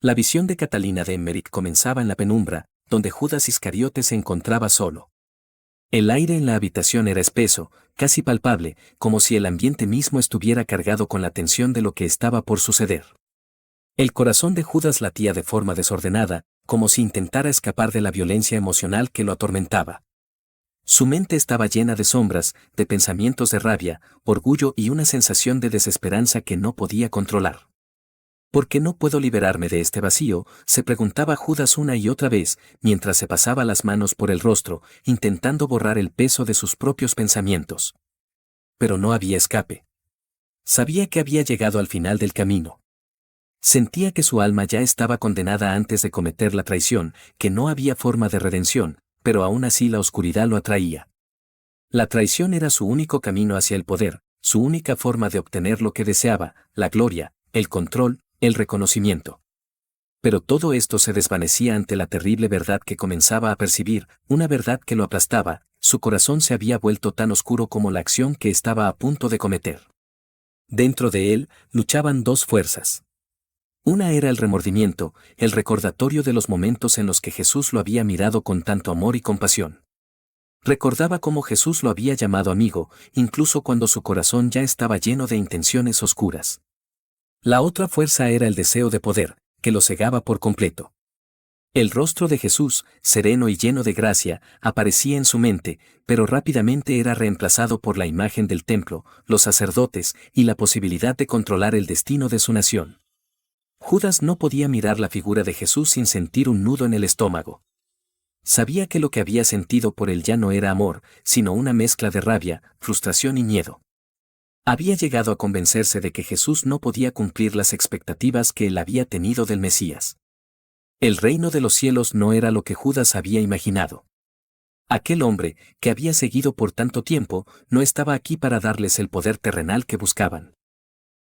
La visión de Catalina de Emmerich comenzaba en la penumbra, donde Judas Iscariote se encontraba solo. El aire en la habitación era espeso, casi palpable, como si el ambiente mismo estuviera cargado con la tensión de lo que estaba por suceder. El corazón de Judas latía de forma desordenada, como si intentara escapar de la violencia emocional que lo atormentaba. Su mente estaba llena de sombras, de pensamientos de rabia, orgullo y una sensación de desesperanza que no podía controlar. ¿Por qué no puedo liberarme de este vacío?, se preguntaba Judas una y otra vez, mientras se pasaba las manos por el rostro, intentando borrar el peso de sus propios pensamientos. Pero no había escape. Sabía que había llegado al final del camino. Sentía que su alma ya estaba condenada antes de cometer la traición, que no había forma de redención, pero aún así la oscuridad lo atraía. La traición era su único camino hacia el poder, su única forma de obtener lo que deseaba, la gloria, el control, el reconocimiento. Pero todo esto se desvanecía ante la terrible verdad que comenzaba a percibir, una verdad que lo aplastaba. Su corazón se había vuelto tan oscuro como la acción que estaba a punto de cometer. Dentro de él, luchaban dos fuerzas. Una era el remordimiento, el recordatorio de los momentos en los que Jesús lo había mirado con tanto amor y compasión. Recordaba cómo Jesús lo había llamado amigo, incluso cuando su corazón ya estaba lleno de intenciones oscuras. La otra fuerza era el deseo de poder, que lo cegaba por completo. El rostro de Jesús, sereno y lleno de gracia, aparecía en su mente, pero rápidamente era reemplazado por la imagen del templo, los sacerdotes y la posibilidad de controlar el destino de su nación. Judas no podía mirar la figura de Jesús sin sentir un nudo en el estómago. Sabía que lo que había sentido por él ya no era amor, sino una mezcla de rabia, frustración y miedo. Había llegado a convencerse de que Jesús no podía cumplir las expectativas que él había tenido del Mesías. El reino de los cielos no era lo que Judas había imaginado. Aquel hombre, que había seguido por tanto tiempo, no estaba aquí para darles el poder terrenal que buscaban.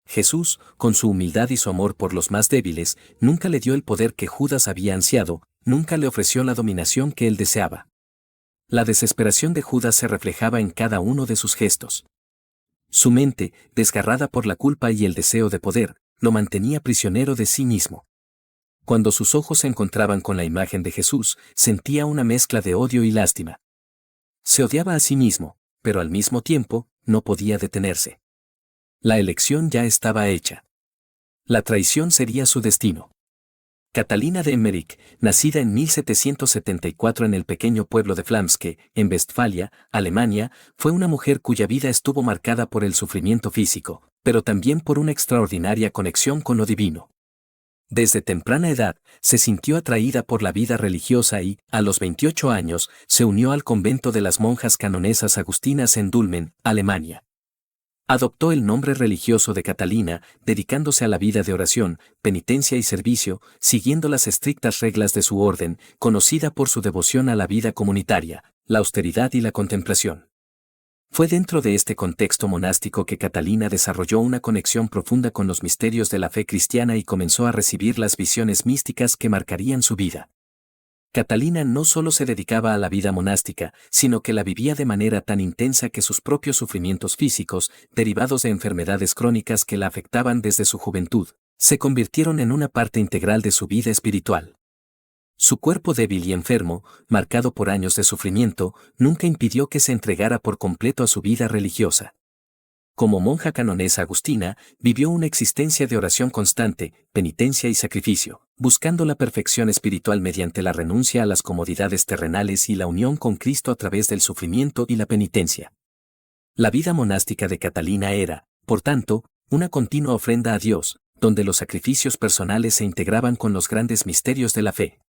Jesús, con su humildad y su amor por los más débiles, nunca le dio el poder que Judas había ansiado, nunca le ofreció la dominación que él deseaba. La desesperación de Judas se reflejaba en cada uno de sus gestos. Su mente, desgarrada por la culpa y el deseo de poder, lo mantenía prisionero de sí mismo. Cuando sus ojos se encontraban con la imagen de Jesús, sentía una mezcla de odio y lástima. Se odiaba a sí mismo, pero al mismo tiempo, no podía detenerse. La elección ya estaba hecha. La traición sería su destino. Catalina de Emmerich, nacida en 1774 en el pequeño pueblo de Flamske, en Westfalia, Alemania, fue una mujer cuya vida estuvo marcada por el sufrimiento físico, pero también por una extraordinaria conexión con lo divino. Desde temprana edad, se sintió atraída por la vida religiosa y, a los 28 años, se unió al convento de las monjas canonesas agustinas en Dülmen, Alemania. Adoptó el nombre religioso de Catalina, dedicándose a la vida de oración, penitencia y servicio, siguiendo las estrictas reglas de su orden, conocida por su devoción a la vida comunitaria, la austeridad y la contemplación. Fue dentro de este contexto monástico que Catalina desarrolló una conexión profunda con los misterios de la fe cristiana y comenzó a recibir las visiones místicas que marcarían su vida. Catalina no solo se dedicaba a la vida monástica, sino que la vivía de manera tan intensa que sus propios sufrimientos físicos, derivados de enfermedades crónicas que la afectaban desde su juventud, se convirtieron en una parte integral de su vida espiritual. Su cuerpo débil y enfermo, marcado por años de sufrimiento, nunca impidió que se entregara por completo a su vida religiosa. Como monja canonesa agustina, vivió una existencia de oración constante, penitencia y sacrificio, buscando la perfección espiritual mediante la renuncia a las comodidades terrenales y la unión con Cristo a través del sufrimiento y la penitencia. La vida monástica de Catalina era, por tanto, una continua ofrenda a Dios, donde los sacrificios personales se integraban con los grandes misterios de la fe.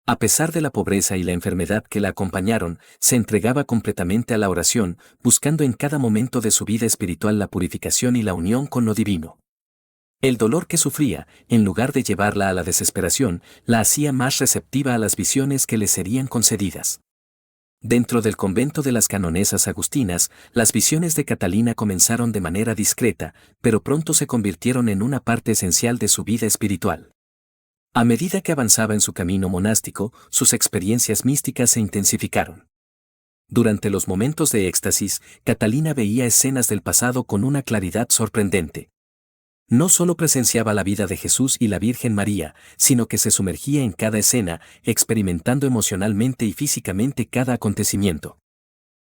A pesar de la pobreza y la enfermedad que la acompañaron, se entregaba completamente a la oración, buscando en cada momento de su vida espiritual la purificación y la unión con lo divino. El dolor que sufría, en lugar de llevarla a la desesperación, la hacía más receptiva a las visiones que le serían concedidas. Dentro del convento de las canonesas agustinas, las visiones de Catalina comenzaron de manera discreta, pero pronto se convirtieron en una parte esencial de su vida espiritual. A medida que avanzaba en su camino monástico, sus experiencias místicas se intensificaron. Durante los momentos de éxtasis, Catalina veía escenas del pasado con una claridad sorprendente. No solo presenciaba la vida de Jesús y la Virgen María, sino que se sumergía en cada escena, experimentando emocionalmente y físicamente cada acontecimiento.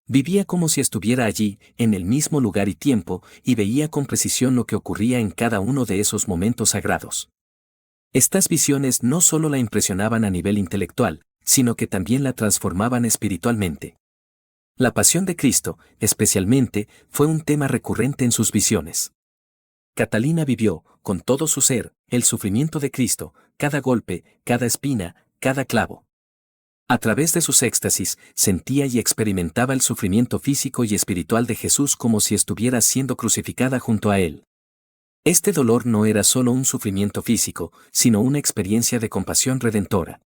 Vivía como si estuviera allí, en el mismo lugar y tiempo, y veía con precisión lo que ocurría en cada uno de esos momentos sagrados. Estas visiones no solo la impresionaban a nivel intelectual, sino que también la transformaban espiritualmente. La pasión de Cristo, especialmente, fue un tema recurrente en sus visiones. Catalina vivió, con todo su ser, el sufrimiento de Cristo, cada golpe, cada espina, cada clavo. A través de sus éxtasis, sentía y experimentaba el sufrimiento físico y espiritual de Jesús como si estuviera siendo crucificada junto a él. Este dolor no era solo un sufrimiento físico, sino una experiencia de compasión redentora.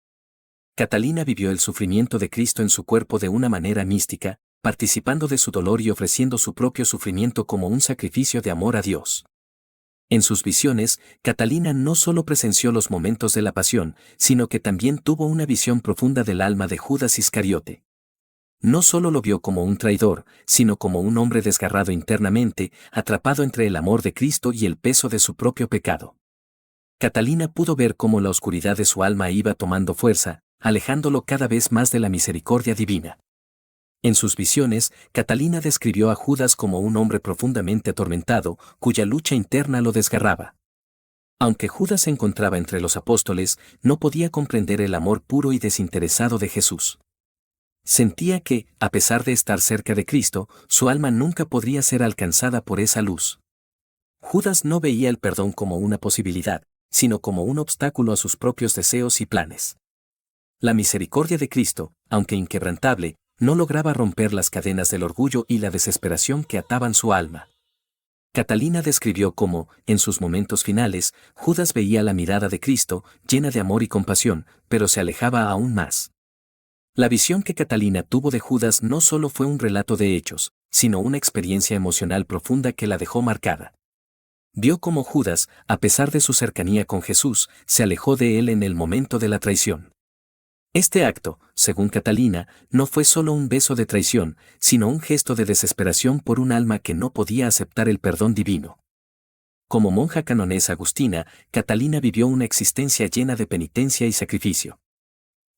Catalina vivió el sufrimiento de Cristo en su cuerpo de una manera mística, participando de su dolor y ofreciendo su propio sufrimiento como un sacrificio de amor a Dios. En sus visiones, Catalina no solo presenció los momentos de la pasión, sino que también tuvo una visión profunda del alma de Judas Iscariote. No solo lo vio como un traidor, sino como un hombre desgarrado internamente, atrapado entre el amor de Cristo y el peso de su propio pecado. Catalina pudo ver cómo la oscuridad de su alma iba tomando fuerza, alejándolo cada vez más de la misericordia divina. En sus visiones, Catalina describió a Judas como un hombre profundamente atormentado, cuya lucha interna lo desgarraba. Aunque Judas se encontraba entre los apóstoles, no podía comprender el amor puro y desinteresado de Jesús. Sentía que, a pesar de estar cerca de Cristo, su alma nunca podría ser alcanzada por esa luz. Judas no veía el perdón como una posibilidad, sino como un obstáculo a sus propios deseos y planes. La misericordia de Cristo, aunque inquebrantable, no lograba romper las cadenas del orgullo y la desesperación que ataban su alma. Catalina describió cómo, en sus momentos finales, Judas veía la mirada de Cristo, llena de amor y compasión, pero se alejaba aún más. La visión que Catalina tuvo de Judas no solo fue un relato de hechos, sino una experiencia emocional profunda que la dejó marcada. Vio cómo Judas, a pesar de su cercanía con Jesús, se alejó de él en el momento de la traición. Este acto, según Catalina, no fue solo un beso de traición, sino un gesto de desesperación por un alma que no podía aceptar el perdón divino. Como monja canonesa agustina, Catalina vivió una existencia llena de penitencia y sacrificio.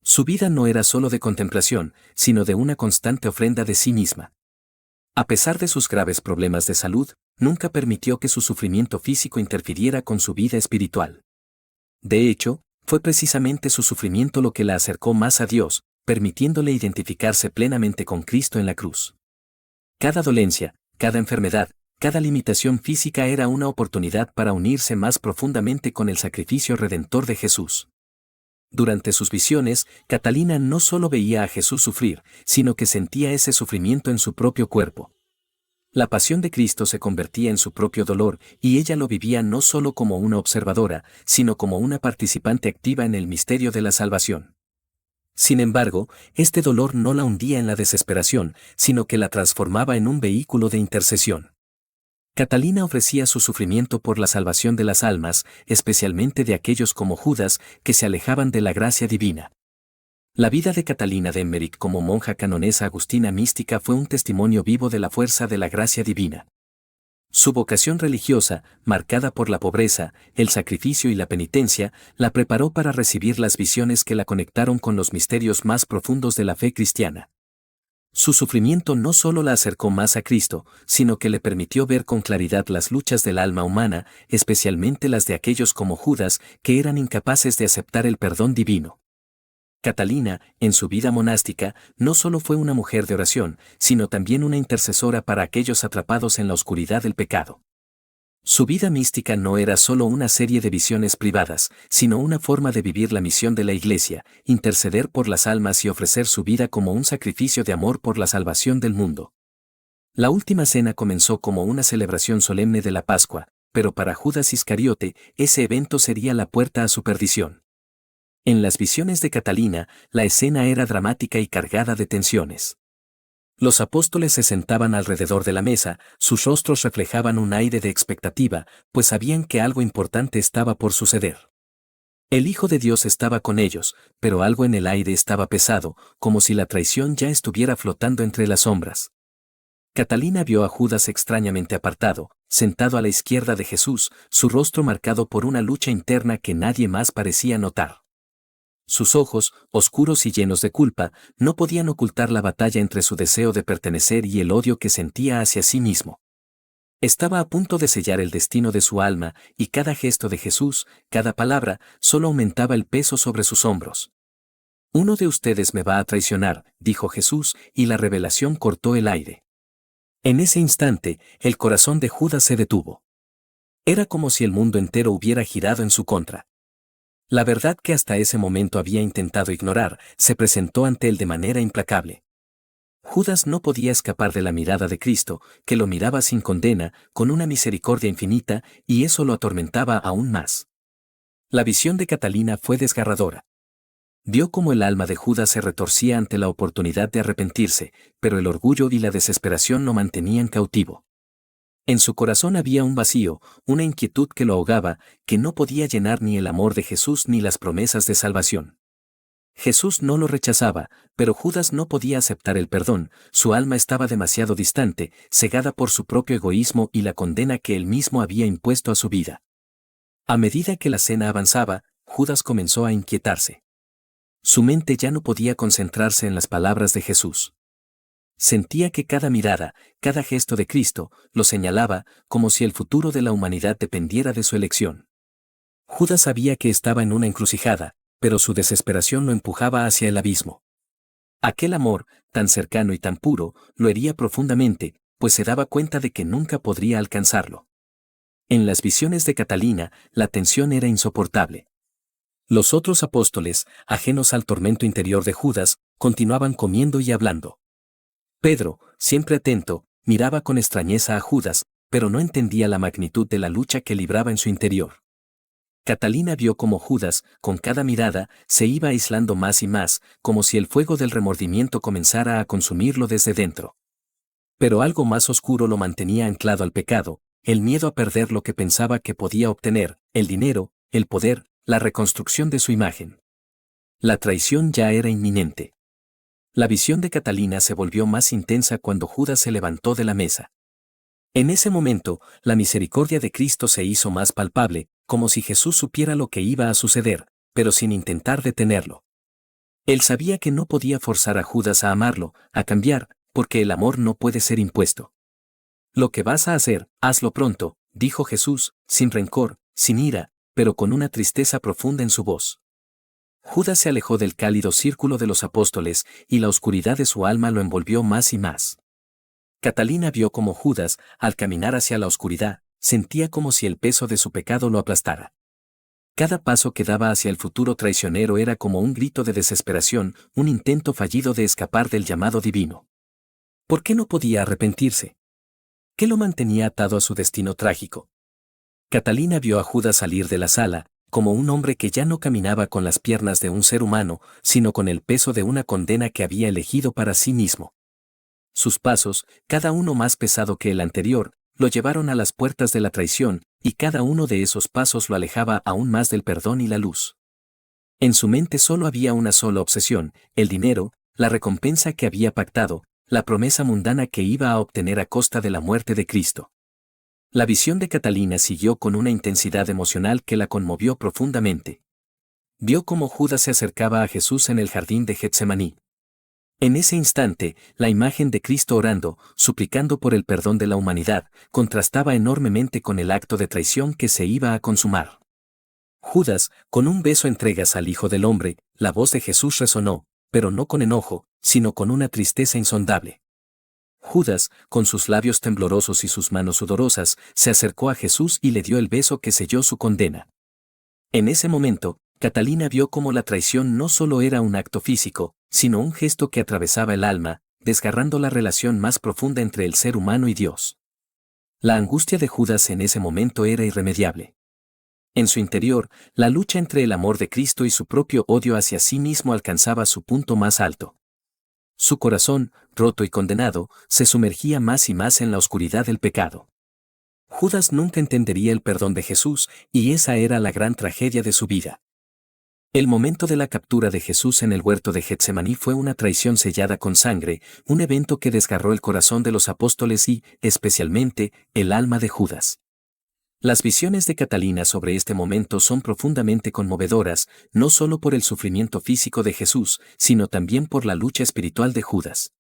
Su vida no era solo de contemplación, sino de una constante ofrenda de sí misma. A pesar de sus graves problemas de salud, nunca permitió que su sufrimiento físico interfiriera con su vida espiritual. De hecho, fue precisamente su sufrimiento lo que la acercó más a Dios, permitiéndole identificarse plenamente con Cristo en la cruz. Cada dolencia, cada enfermedad, cada limitación física era una oportunidad para unirse más profundamente con el sacrificio redentor de Jesús. Durante sus visiones, Catalina no solo veía a Jesús sufrir, sino que sentía ese sufrimiento en su propio cuerpo. La pasión de Cristo se convertía en su propio dolor, y ella lo vivía no solo como una observadora, sino como una participante activa en el misterio de la salvación. Sin embargo, este dolor no la hundía en la desesperación, sino que la transformaba en un vehículo de intercesión. Catalina ofrecía su sufrimiento por la salvación de las almas, especialmente de aquellos como Judas, que se alejaban de la gracia divina. La vida de Catalina de Emmerich como monja canonesa agustina mística fue un testimonio vivo de la fuerza de la gracia divina. Su vocación religiosa, marcada por la pobreza, el sacrificio y la penitencia, la preparó para recibir las visiones que la conectaron con los misterios más profundos de la fe cristiana. Su sufrimiento no solo la acercó más a Cristo, sino que le permitió ver con claridad las luchas del alma humana, especialmente las de aquellos como Judas, que eran incapaces de aceptar el perdón divino. Catalina, en su vida monástica, no solo fue una mujer de oración, sino también una intercesora para aquellos atrapados en la oscuridad del pecado. Su vida mística no era solo una serie de visiones privadas, sino una forma de vivir la misión de la Iglesia, interceder por las almas y ofrecer su vida como un sacrificio de amor por la salvación del mundo. La última cena comenzó como una celebración solemne de la Pascua, pero para Judas Iscariote, ese evento sería la puerta a su perdición. En las visiones de Catalina, la escena era dramática y cargada de tensiones. Los apóstoles se sentaban alrededor de la mesa, sus rostros reflejaban un aire de expectativa, pues sabían que algo importante estaba por suceder. El Hijo de Dios estaba con ellos, pero algo en el aire estaba pesado, como si la traición ya estuviera flotando entre las sombras. Catalina vio a Judas extrañamente apartado, sentado a la izquierda de Jesús, su rostro marcado por una lucha interna que nadie más parecía notar. Sus ojos, oscuros y llenos de culpa, no podían ocultar la batalla entre su deseo de pertenecer y el odio que sentía hacia sí mismo. Estaba a punto de sellar el destino de su alma, y cada gesto de Jesús, cada palabra, solo aumentaba el peso sobre sus hombros. Uno de ustedes me va a traicionar, dijo Jesús, y la revelación cortó el aire. En ese instante, el corazón de Judas se detuvo. Era como si el mundo entero hubiera girado en su contra. La verdad que hasta ese momento había intentado ignorar, se presentó ante él de manera implacable. Judas no podía escapar de la mirada de Cristo, que lo miraba sin condena, con una misericordia infinita, y eso lo atormentaba aún más. La visión de Catalina fue desgarradora. Vio cómo el alma de Judas se retorcía ante la oportunidad de arrepentirse, pero el orgullo y la desesperación lo mantenían cautivo. En su corazón había un vacío, una inquietud que lo ahogaba, que no podía llenar ni el amor de Jesús ni las promesas de salvación. Jesús no lo rechazaba, pero Judas no podía aceptar el perdón, su alma estaba demasiado distante, cegada por su propio egoísmo y la condena que él mismo había impuesto a su vida. A medida que la cena avanzaba, Judas comenzó a inquietarse. Su mente ya no podía concentrarse en las palabras de Jesús. Sentía que cada mirada, cada gesto de Cristo, lo señalaba, como si el futuro de la humanidad dependiera de su elección. Judas sabía que estaba en una encrucijada, pero su desesperación lo empujaba hacia el abismo. Aquel amor, tan cercano y tan puro, lo hería profundamente, pues se daba cuenta de que nunca podría alcanzarlo. En las visiones de Catalina, la tensión era insoportable. Los otros apóstoles, ajenos al tormento interior de Judas, continuaban comiendo y hablando. Pedro, siempre atento, miraba con extrañeza a Judas, pero no entendía la magnitud de la lucha que libraba en su interior. Catalina vio cómo Judas, con cada mirada, se iba aislando más y más, como si el fuego del remordimiento comenzara a consumirlo desde dentro. Pero algo más oscuro lo mantenía anclado al pecado, el miedo a perder lo que pensaba que podía obtener, el dinero, el poder, la reconstrucción de su imagen. La traición ya era inminente. La visión de Catalina se volvió más intensa cuando Judas se levantó de la mesa. En ese momento, la misericordia de Cristo se hizo más palpable, como si Jesús supiera lo que iba a suceder, pero sin intentar detenerlo. Él sabía que no podía forzar a Judas a amarlo, a cambiar, porque el amor no puede ser impuesto. Lo que vas a hacer, hazlo pronto, dijo Jesús, sin rencor, sin ira, pero con una tristeza profunda en su voz. Judas se alejó del cálido círculo de los apóstoles, y la oscuridad de su alma lo envolvió más y más. Catalina vio cómo Judas, al caminar hacia la oscuridad, sentía como si el peso de su pecado lo aplastara. Cada paso que daba hacia el futuro traicionero era como un grito de desesperación, un intento fallido de escapar del llamado divino. ¿Por qué no podía arrepentirse? ¿Qué lo mantenía atado a su destino trágico? Catalina vio a Judas salir de la sala, como un hombre que ya no caminaba con las piernas de un ser humano, sino con el peso de una condena que había elegido para sí mismo. Sus pasos, cada uno más pesado que el anterior, lo llevaron a las puertas de la traición, y cada uno de esos pasos lo alejaba aún más del perdón y la luz. En su mente solo había una sola obsesión, el dinero, la recompensa que había pactado, la promesa mundana que iba a obtener a costa de la muerte de Cristo. La visión de Catalina siguió con una intensidad emocional que la conmovió profundamente. Vio cómo Judas se acercaba a Jesús en el jardín de Getsemaní. En ese instante, la imagen de Cristo orando, suplicando por el perdón de la humanidad, contrastaba enormemente con el acto de traición que se iba a consumar. Judas, con un beso entregas al Hijo del Hombre, la voz de Jesús resonó, pero no con enojo, sino con una tristeza insondable. Judas, con sus labios temblorosos y sus manos sudorosas, se acercó a Jesús y le dio el beso que selló su condena. En ese momento, Catalina vio cómo la traición no solo era un acto físico, sino un gesto que atravesaba el alma, desgarrando la relación más profunda entre el ser humano y Dios. La angustia de Judas en ese momento era irremediable. En su interior, la lucha entre el amor de Cristo y su propio odio hacia sí mismo alcanzaba su punto más alto. Su corazón, roto y condenado, se sumergía más y más en la oscuridad del pecado. Judas nunca entendería el perdón de Jesús, y esa era la gran tragedia de su vida. El momento de la captura de Jesús en el huerto de Getsemaní fue una traición sellada con sangre, un evento que desgarró el corazón de los apóstoles y, especialmente, el alma de Judas. Las visiones de Catalina sobre este momento son profundamente conmovedoras, no solo por el sufrimiento físico de Jesús, sino también por la lucha espiritual de Judas.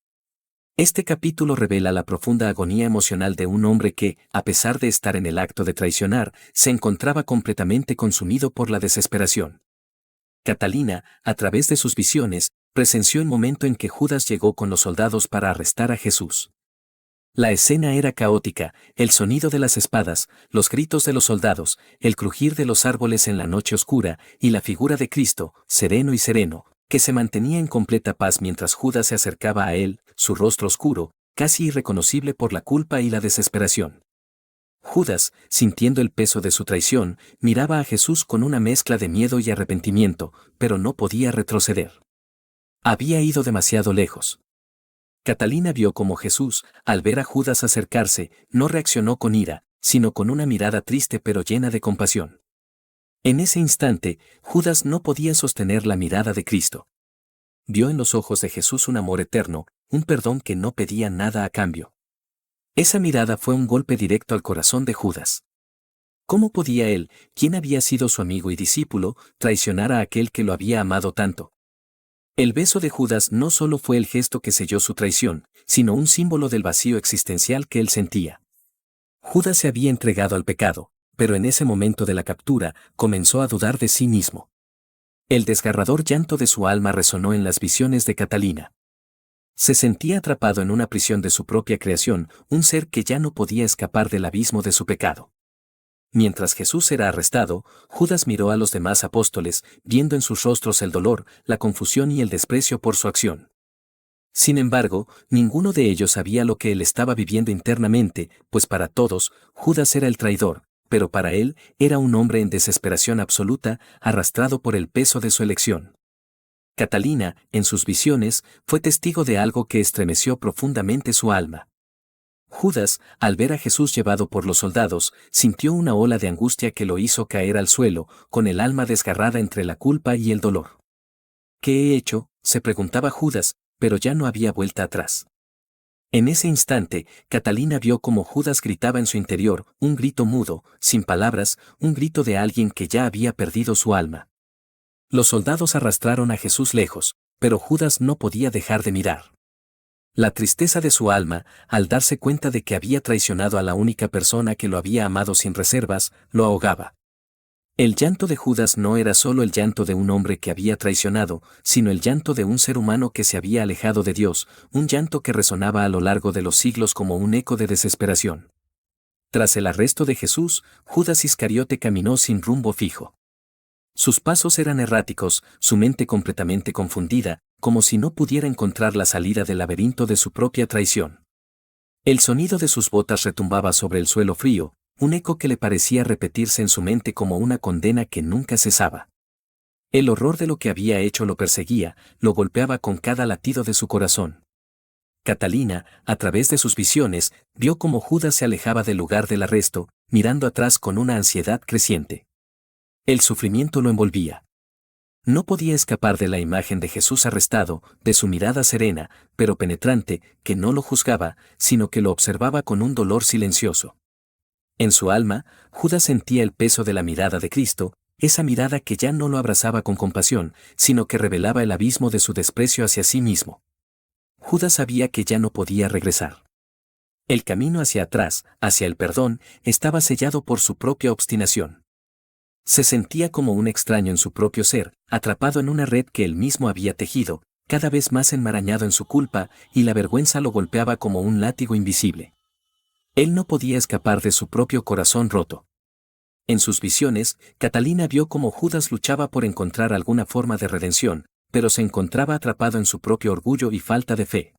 Este capítulo revela la profunda agonía emocional de un hombre que, a pesar de estar en el acto de traicionar, se encontraba completamente consumido por la desesperación. Catalina, a través de sus visiones, presenció el momento en que Judas llegó con los soldados para arrestar a Jesús. La escena era caótica, el sonido de las espadas, los gritos de los soldados, el crujir de los árboles en la noche oscura, y la figura de Cristo, sereno y sereno, que se mantenía en completa paz mientras Judas se acercaba a él, su rostro oscuro, casi irreconocible por la culpa y la desesperación. Judas, sintiendo el peso de su traición, miraba a Jesús con una mezcla de miedo y arrepentimiento, pero no podía retroceder. Había ido demasiado lejos. Catalina vio cómo Jesús, al ver a Judas acercarse, no reaccionó con ira, sino con una mirada triste pero llena de compasión. En ese instante, Judas no podía sostener la mirada de Cristo. Vio en los ojos de Jesús un amor eterno, un perdón que no pedía nada a cambio. Esa mirada fue un golpe directo al corazón de Judas. ¿Cómo podía él, quien había sido su amigo y discípulo, traicionar a aquel que lo había amado tanto? El beso de Judas no solo fue el gesto que selló su traición, sino un símbolo del vacío existencial que él sentía. Judas se había entregado al pecado, pero en ese momento de la captura, comenzó a dudar de sí mismo. El desgarrador llanto de su alma resonó en las visiones de Catalina. Se sentía atrapado en una prisión de su propia creación, un ser que ya no podía escapar del abismo de su pecado. Mientras Jesús era arrestado, Judas miró a los demás apóstoles, viendo en sus rostros el dolor, la confusión y el desprecio por su acción. Sin embargo, ninguno de ellos sabía lo que él estaba viviendo internamente, pues para todos, Judas era el traidor, pero para él era un hombre en desesperación absoluta, arrastrado por el peso de su elección. Catalina, en sus visiones, fue testigo de algo que estremeció profundamente su alma. Judas, al ver a Jesús llevado por los soldados, sintió una ola de angustia que lo hizo caer al suelo, con el alma desgarrada entre la culpa y el dolor. ¿Qué he hecho?, se preguntaba Judas, pero ya no había vuelta atrás. En ese instante, Catalina vio cómo Judas gritaba en su interior, un grito mudo, sin palabras, un grito de alguien que ya había perdido su alma. Los soldados arrastraron a Jesús lejos, pero Judas no podía dejar de mirar. La tristeza de su alma, al darse cuenta de que había traicionado a la única persona que lo había amado sin reservas, lo ahogaba. El llanto de Judas no era solo el llanto de un hombre que había traicionado, sino el llanto de un ser humano que se había alejado de Dios, un llanto que resonaba a lo largo de los siglos como un eco de desesperación. Tras el arresto de Jesús, Judas Iscariote caminó sin rumbo fijo. Sus pasos eran erráticos, su mente completamente confundida, como si no pudiera encontrar la salida del laberinto de su propia traición. El sonido de sus botas retumbaba sobre el suelo frío, un eco que le parecía repetirse en su mente como una condena que nunca cesaba. El horror de lo que había hecho lo perseguía, lo golpeaba con cada latido de su corazón. Catalina, a través de sus visiones, vio cómo Judas se alejaba del lugar del arresto, mirando atrás con una ansiedad creciente. El sufrimiento lo envolvía. No podía escapar de la imagen de Jesús arrestado, de su mirada serena, pero penetrante, que no lo juzgaba, sino que lo observaba con un dolor silencioso. En su alma, Judas sentía el peso de la mirada de Cristo, esa mirada que ya no lo abrazaba con compasión, sino que revelaba el abismo de su desprecio hacia sí mismo. Judas sabía que ya no podía regresar. El camino hacia atrás, hacia el perdón, estaba sellado por su propia obstinación. Se sentía como un extraño en su propio ser, atrapado en una red que él mismo había tejido, cada vez más enmarañado en su culpa, y la vergüenza lo golpeaba como un látigo invisible. Él no podía escapar de su propio corazón roto. En sus visiones, Catalina vio cómo Judas luchaba por encontrar alguna forma de redención, pero se encontraba atrapado en su propio orgullo y falta de fe.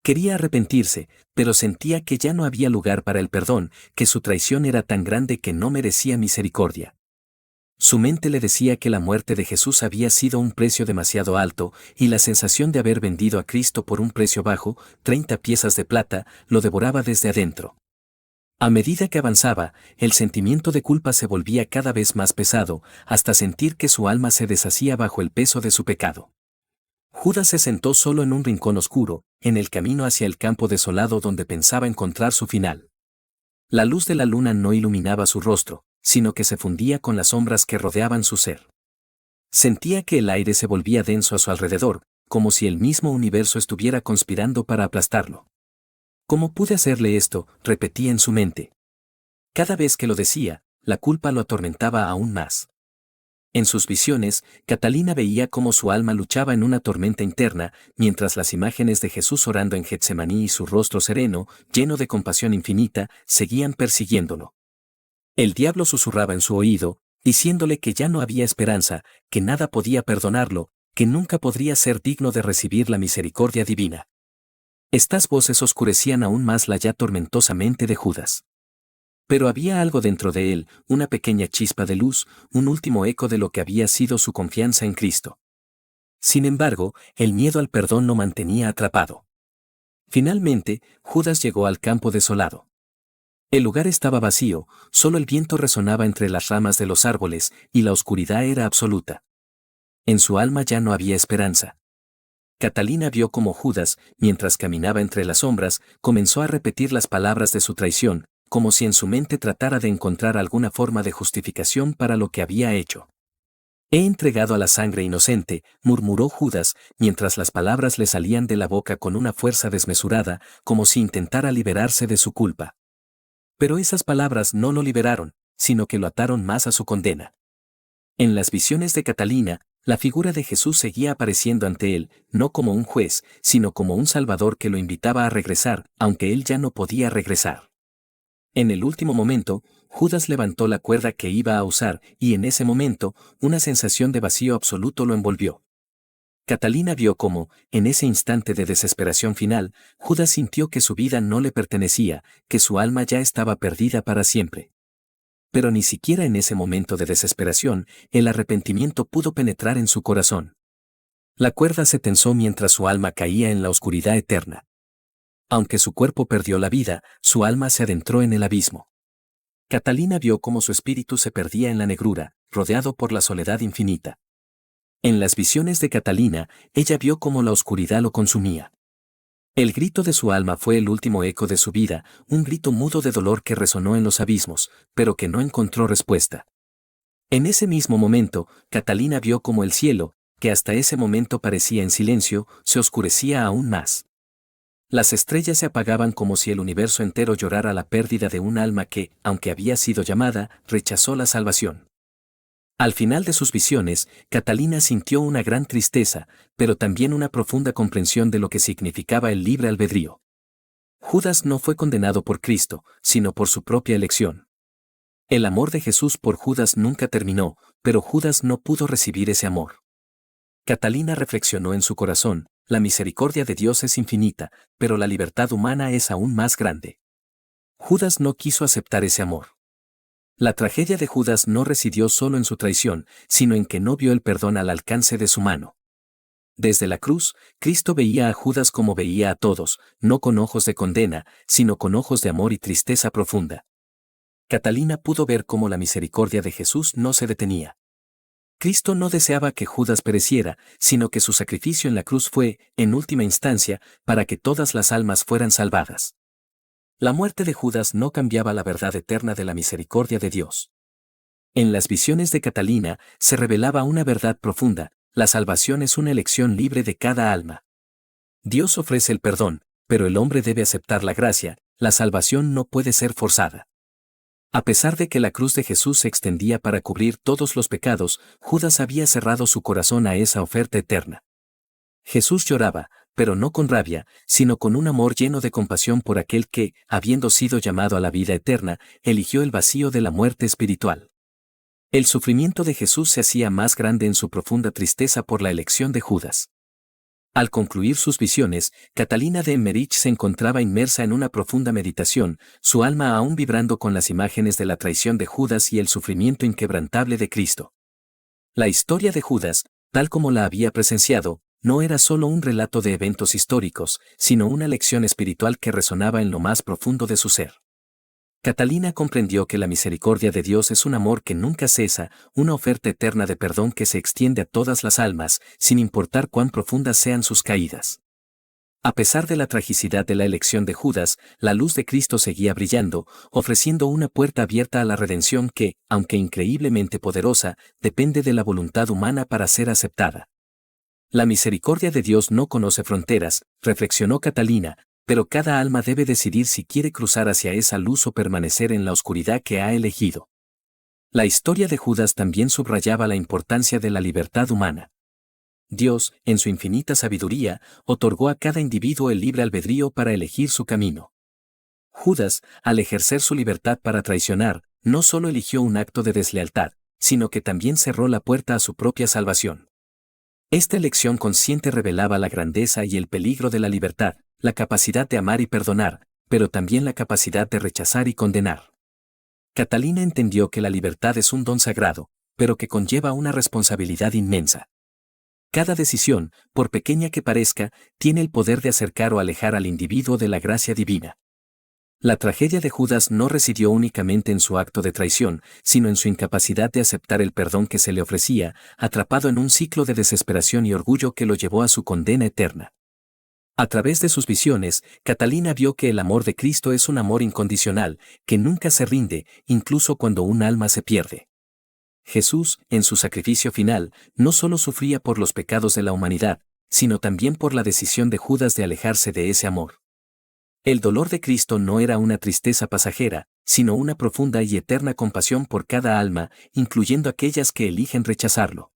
Quería arrepentirse, pero sentía que ya no había lugar para el perdón, que su traición era tan grande que no merecía misericordia. Su mente le decía que la muerte de Jesús había sido un precio demasiado alto, y la sensación de haber vendido a Cristo por un precio bajo, 30 piezas de plata, lo devoraba desde adentro. A medida que avanzaba, el sentimiento de culpa se volvía cada vez más pesado, hasta sentir que su alma se deshacía bajo el peso de su pecado. Judas se sentó solo en un rincón oscuro, en el camino hacia el campo desolado donde pensaba encontrar su final. La luz de la luna no iluminaba su rostro, sino que se fundía con las sombras que rodeaban su ser. Sentía que el aire se volvía denso a su alrededor, como si el mismo universo estuviera conspirando para aplastarlo. ¿Cómo pude hacerle esto?, repetía en su mente. Cada vez que lo decía, la culpa lo atormentaba aún más. En sus visiones, Catalina veía cómo su alma luchaba en una tormenta interna, mientras las imágenes de Jesús orando en Getsemaní y su rostro sereno, lleno de compasión infinita, seguían persiguiéndolo. El diablo susurraba en su oído, diciéndole que ya no había esperanza, que nada podía perdonarlo, que nunca podría ser digno de recibir la misericordia divina. Estas voces oscurecían aún más la ya tormentosa mente de Judas. Pero había algo dentro de él, una pequeña chispa de luz, un último eco de lo que había sido su confianza en Cristo. Sin embargo, el miedo al perdón lo mantenía atrapado. Finalmente, Judas llegó al campo desolado. El lugar estaba vacío, solo el viento resonaba entre las ramas de los árboles, y la oscuridad era absoluta. En su alma ya no había esperanza. Catalina vio cómo Judas, mientras caminaba entre las sombras, comenzó a repetir las palabras de su traición, como si en su mente tratara de encontrar alguna forma de justificación para lo que había hecho. He entregado a la sangre inocente, murmuró Judas, mientras las palabras le salían de la boca con una fuerza desmesurada, como si intentara liberarse de su culpa. Pero esas palabras no lo liberaron, sino que lo ataron más a su condena. En las visiones de Catalina, la figura de Jesús seguía apareciendo ante él, no como un juez, sino como un Salvador que lo invitaba a regresar, aunque él ya no podía regresar. En el último momento, Judas levantó la cuerda que iba a usar, y en ese momento, una sensación de vacío absoluto lo envolvió. Catalina vio cómo, en ese instante de desesperación final, Judas sintió que su vida no le pertenecía, que su alma ya estaba perdida para siempre. Pero ni siquiera en ese momento de desesperación, el arrepentimiento pudo penetrar en su corazón. La cuerda se tensó mientras su alma caía en la oscuridad eterna. Aunque su cuerpo perdió la vida, su alma se adentró en el abismo. Catalina vio cómo su espíritu se perdía en la negrura, rodeado por la soledad infinita. En las visiones de Catalina, ella vio cómo la oscuridad lo consumía. El grito de su alma fue el último eco de su vida, un grito mudo de dolor que resonó en los abismos, pero que no encontró respuesta. En ese mismo momento, Catalina vio cómo el cielo, que hasta ese momento parecía en silencio, se oscurecía aún más. Las estrellas se apagaban como si el universo entero llorara la pérdida de un alma que, aunque había sido llamada, rechazó la salvación. Al final de sus visiones, Catalina sintió una gran tristeza, pero también una profunda comprensión de lo que significaba el libre albedrío. Judas no fue condenado por Cristo, sino por su propia elección. El amor de Jesús por Judas nunca terminó, pero Judas no pudo recibir ese amor. Catalina reflexionó en su corazón, la misericordia de Dios es infinita, pero la libertad humana es aún más grande. Judas no quiso aceptar ese amor. La tragedia de Judas no residió solo en su traición, sino en que no vio el perdón al alcance de su mano. Desde la cruz, Cristo veía a Judas como veía a todos, no con ojos de condena, sino con ojos de amor y tristeza profunda. Catalina pudo ver cómo la misericordia de Jesús no se detenía. Cristo no deseaba que Judas pereciera, sino que su sacrificio en la cruz fue, en última instancia, para que todas las almas fueran salvadas. La muerte de Judas no cambiaba la verdad eterna de la misericordia de Dios. En las visiones de Catalina se revelaba una verdad profunda: la salvación es una elección libre de cada alma. Dios ofrece el perdón, pero el hombre debe aceptar la gracia, la salvación no puede ser forzada. A pesar de que la cruz de Jesús se extendía para cubrir todos los pecados, Judas había cerrado su corazón a esa oferta eterna. Jesús lloraba, pero no con rabia, sino con un amor lleno de compasión por aquel que, habiendo sido llamado a la vida eterna, eligió el vacío de la muerte espiritual. El sufrimiento de Jesús se hacía más grande en su profunda tristeza por la elección de Judas. Al concluir sus visiones, Catalina de Emmerich se encontraba inmersa en una profunda meditación, su alma aún vibrando con las imágenes de la traición de Judas y el sufrimiento inquebrantable de Cristo. La historia de Judas, tal como la había presenciado, no era solo un relato de eventos históricos, sino una lección espiritual que resonaba en lo más profundo de su ser. Catalina comprendió que la misericordia de Dios es un amor que nunca cesa, una oferta eterna de perdón que se extiende a todas las almas, sin importar cuán profundas sean sus caídas. A pesar de la tragicidad de la elección de Judas, la luz de Cristo seguía brillando, ofreciendo una puerta abierta a la redención que, aunque increíblemente poderosa, depende de la voluntad humana para ser aceptada. La misericordia de Dios no conoce fronteras, reflexionó Catalina, pero cada alma debe decidir si quiere cruzar hacia esa luz o permanecer en la oscuridad que ha elegido. La historia de Judas también subrayaba la importancia de la libertad humana. Dios, en su infinita sabiduría, otorgó a cada individuo el libre albedrío para elegir su camino. Judas, al ejercer su libertad para traicionar, no solo eligió un acto de deslealtad, sino que también cerró la puerta a su propia salvación. Esta elección consciente revelaba la grandeza y el peligro de la libertad, la capacidad de amar y perdonar, pero también la capacidad de rechazar y condenar. Catalina entendió que la libertad es un don sagrado, pero que conlleva una responsabilidad inmensa. Cada decisión, por pequeña que parezca, tiene el poder de acercar o alejar al individuo de la gracia divina. La tragedia de Judas no residió únicamente en su acto de traición, sino en su incapacidad de aceptar el perdón que se le ofrecía, atrapado en un ciclo de desesperación y orgullo que lo llevó a su condena eterna. A través de sus visiones, Catalina vio que el amor de Cristo es un amor incondicional, que nunca se rinde, incluso cuando un alma se pierde. Jesús, en su sacrificio final, no solo sufría por los pecados de la humanidad, sino también por la decisión de Judas de alejarse de ese amor. El dolor de Cristo no era una tristeza pasajera, sino una profunda y eterna compasión por cada alma, incluyendo aquellas que eligen rechazarlo.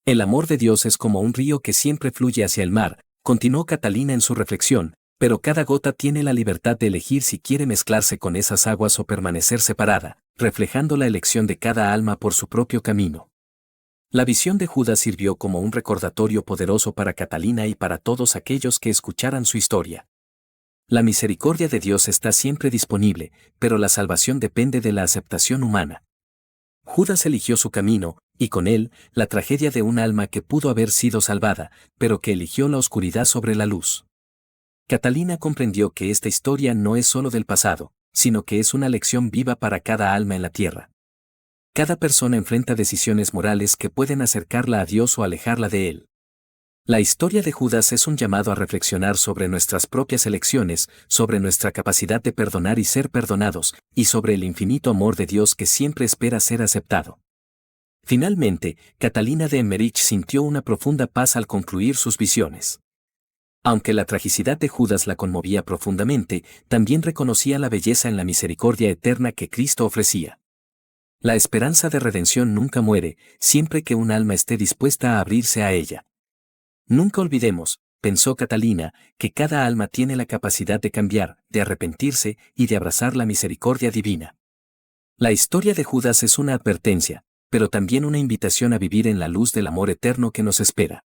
El amor de Dios es como un río que siempre fluye hacia el mar, continuó Catalina en su reflexión, pero cada gota tiene la libertad de elegir si quiere mezclarse con esas aguas o permanecer separada, reflejando la elección de cada alma por su propio camino. La visión de Judas sirvió como un recordatorio poderoso para Catalina y para todos aquellos que escucharan su historia. La misericordia de Dios está siempre disponible, pero la salvación depende de la aceptación humana. Judas eligió su camino, y con él, la tragedia de un alma que pudo haber sido salvada, pero que eligió la oscuridad sobre la luz. Catalina comprendió que esta historia no es solo del pasado, sino que es una lección viva para cada alma en la tierra. Cada persona enfrenta decisiones morales que pueden acercarla a Dios o alejarla de Él. La historia de Judas es un llamado a reflexionar sobre nuestras propias elecciones, sobre nuestra capacidad de perdonar y ser perdonados, y sobre el infinito amor de Dios que siempre espera ser aceptado. Finalmente, Catalina de Emmerich sintió una profunda paz al concluir sus visiones. Aunque la tragicidad de Judas la conmovía profundamente, también reconocía la belleza en la misericordia eterna que Cristo ofrecía. La esperanza de redención nunca muere, siempre que un alma esté dispuesta a abrirse a ella. Nunca olvidemos, pensó Catalina, que cada alma tiene la capacidad de cambiar, de arrepentirse y de abrazar la misericordia divina. La historia de Judas es una advertencia, pero también una invitación a vivir en la luz del amor eterno que nos espera.